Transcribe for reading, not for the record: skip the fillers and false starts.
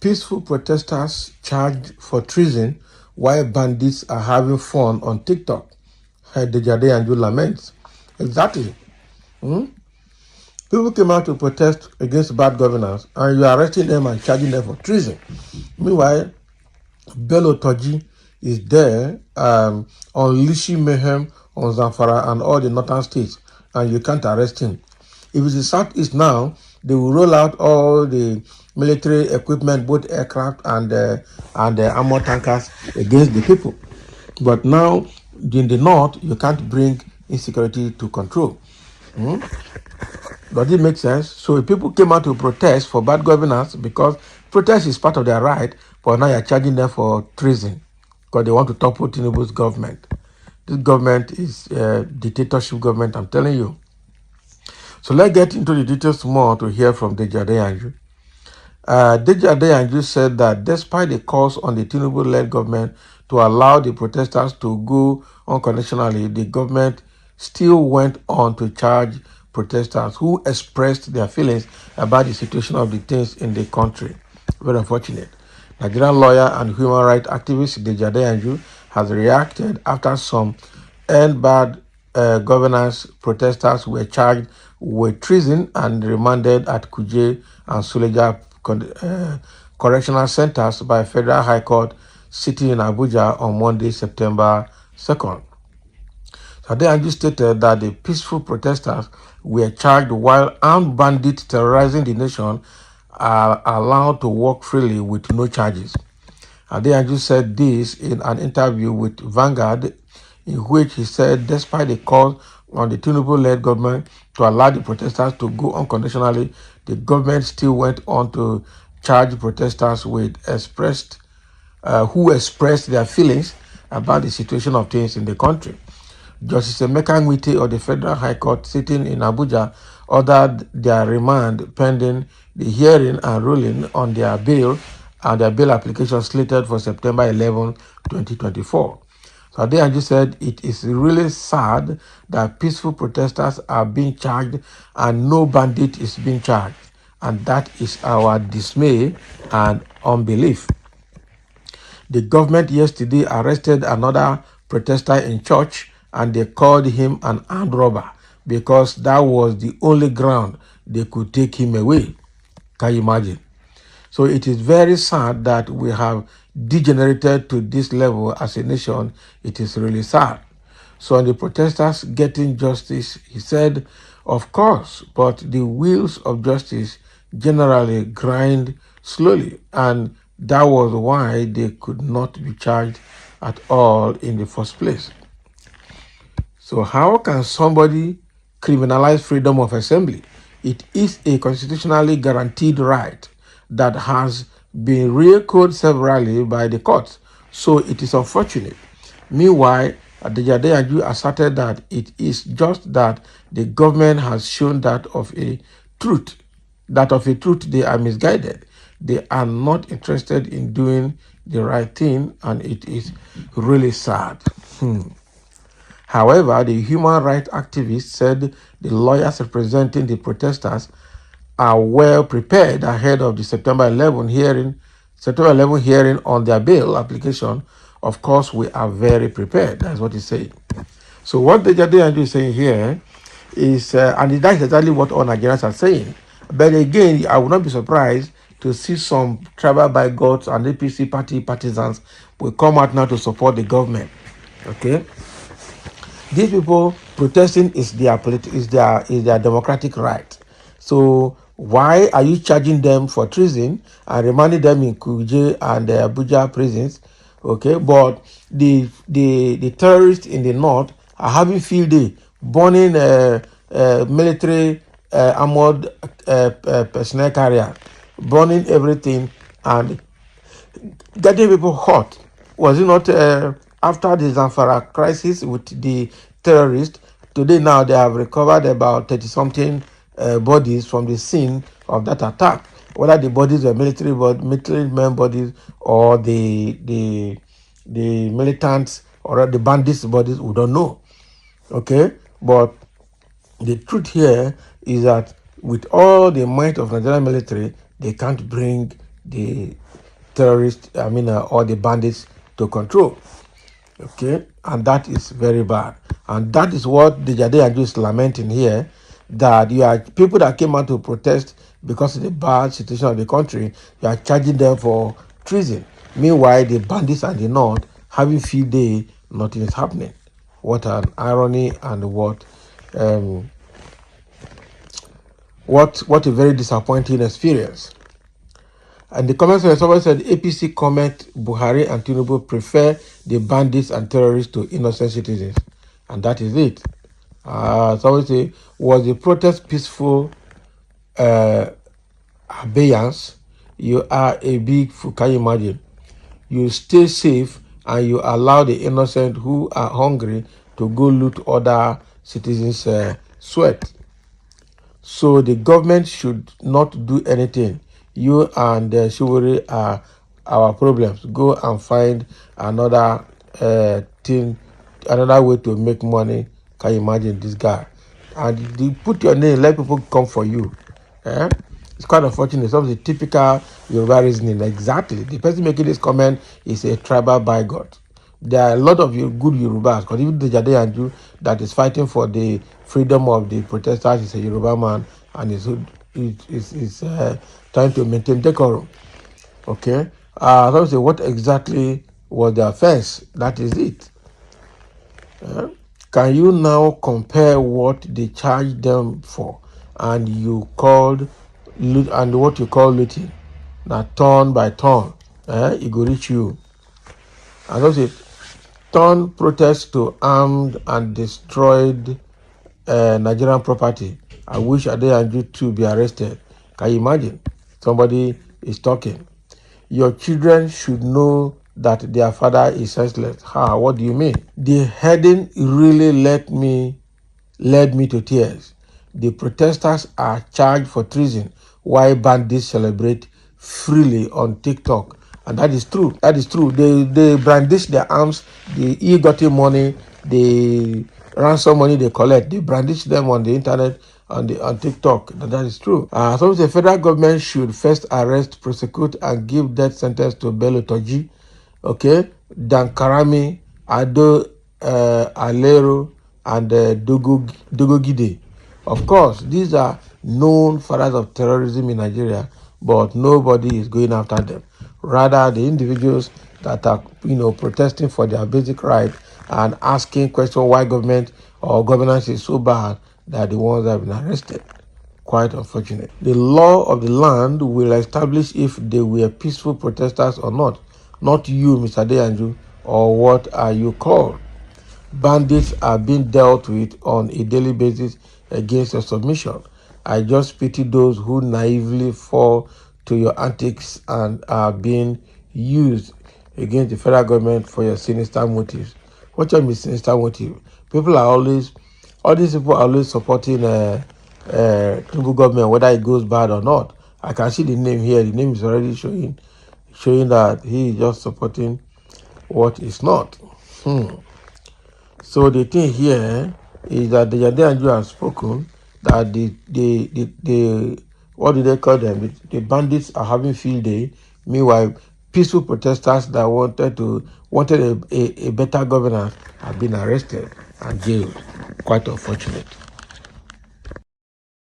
Peaceful protesters charged for treason while bandits are having fun on TikTok. Deji Adeyanju laments. Exactly. People came out to protest against bad governance, and you are arresting them and charging them for treason. Meanwhile, Bello Toji is there unleashing mayhem on Zamfara and all the northern states, and you can't arrest him. If it's the southeast now, they will roll out all the military equipment, both aircraft and armor tankers against the people. But now, in the north, you can't bring insecurity to control. Does it make sense? So if people came out to protest for bad governance, because protest is part of their right, but now you're charging them for treason because they want to topple Tinubu's government. This government is a dictatorship government, I'm telling you. So let's get into the details more to hear from Deji Adeyanju. Deji Adeyanju said that despite the calls on the Tinubu-led government to allow the protesters to go unconditionally, the government still went on to charge protesters who expressed their feelings about the situation of the things in the country. Very unfortunate. Nigerian lawyer and human rights activist Deji Adeyanju has reacted after some governance protesters were charged with treason and remanded at Kuje and Suleja correctional centers by Federal High Court sitting in Abuja on Monday, September 2nd. Adeyanju stated that the peaceful protesters were charged while armed bandits terrorizing the nation are allowed to walk freely with no charges. Adeyanju said this in an interview with Vanguard, in which he said despite the call on the Tinubu-led government to allow the protesters to go unconditionally, the government still went on to charge protesters with who expressed their feelings about the situation of things in the country. Justice Emeka Nwite of the Federal High Court sitting in Abuja ordered their remand pending the hearing and ruling on their bail and their bail application slated for September 11, 2024. So Adeyanju said it is really sad that peaceful protesters are being charged and no bandit is being charged. And that is our dismay and unbelief. The government yesterday arrested another protester in church and they called him an armed robber because that was the only ground they could take him away. Can you imagine? So it is very sad that we have degenerated to this level as a nation. It is really sad. So on the protesters getting justice, he said, of course, but the wheels of justice generally grind slowly, and that was why they could not be charged at all in the first place. So how can somebody criminalize freedom of assembly? It is a constitutionally guaranteed right that has been re-echoed severally by the courts. So it is unfortunate. Meanwhile, Deji Adeyanju asserted that it is just that the government has shown that of a truth they are misguided. They are not interested in doing the right thing, and it is really sad. However, the human rights activists said the lawyers representing the protesters are well prepared ahead of the September 11 hearing on their bail application. Of course, we are very prepared. That's what he's saying. So what Deji Adeyanju is saying here is, and that's exactly what all Nigerians are saying. But again, I would not be surprised to see some tribal bigots and APC party partisans will come out now to support the government. Okay? These people protesting is their democratic right. So why are you charging them for treason and remanding them in Kuje and Abuja prisons? Okay, but the terrorists in the north are having field day, burning military armored personnel carrier, burning everything and getting people hot. Was it not after the Zamfara crisis with the terrorists? Today now they have recovered about 30-something bodies from the scene of that attack. Whether the bodies were military men bodies or the militants or the bandits bodies, we don't know. Okay, but the truth here is that with all the might of Nigerian military, they can't bring the terrorists, all the bandits to control. Okay, and that is very bad. And that is what the Adeyanju is lamenting here, that you are people that came out to protest because of the bad situation of the country, you are charging them for treason. Meanwhile, the bandits and the North having field day, nothing is happening. What an irony, and what a very disappointing experience. And the comments were, someone said, APC comment, Buhari and Tinubu prefer the bandits and terrorists to innocent citizens. And that is it. Someone say, was the protest peaceful abeyance? You are a big fool. Can you imagine? You stay safe and you allow the innocent who are hungry to go loot other citizens' sweat. So the government should not do anything. You and the chivalry are our problems. Go and find another thing, another way to make money. Can you imagine this guy? And they put your name, let people come for you. Eh? It's quite unfortunate. Some of the typical Yoruba reasoning. Exactly. The person making this comment is a tribal bigot. There are a lot of good Yorubas, because even the Adeyanju that is fighting for the freedom of the protesters is a Yoruba man, and is trying to maintain decorum. Okay? So say, what exactly was the offense? That is it. Can you now compare what they charged them for and what you call looting? Now, turn by turn, it go reach you. And so say, turn protests to armed and destroyed Nigerian property. I wish Adeyanju to be arrested. Can you imagine? Somebody is talking. Your children should know that their father is senseless. What do you mean? The heading really led me to tears. The protesters are charged for treason while bandits celebrate freely on TikTok. And that is true. That is true. They brandish their arms, the ill-gotten money, the ransom money they collect. They brandish them on the internet, on TikTok. That is true. So the federal government should first arrest, prosecute, and give death sentence to Bello Toji, okay, Dankarami, Ado Alero, and Dogogide. Of course, these are known fathers of terrorism in Nigeria, but nobody is going after them. Rather, the individuals that are, protesting for their basic right and asking questions why government or governance is so bad, that are the ones that have been arrested. Quite unfortunate. The law of the land will establish if they were peaceful protesters or not you, Mr. Adeyanju, or what are you called. Bandits are being dealt with on a daily basis against your submission. I just pity those who naively fall to your antics and are being used against the federal government for your sinister motives. What your sinister motive? All these people are always supporting Tinubu government, whether it goes bad or not. I can see the name here. The name is already showing that he is just supporting what is not. So the thing here is that the Adeyanju has spoken that the what do they call them? The bandits are having field day. Meanwhile, peaceful protesters that wanted a better governance have been arrested and jailed. Quite unfortunate.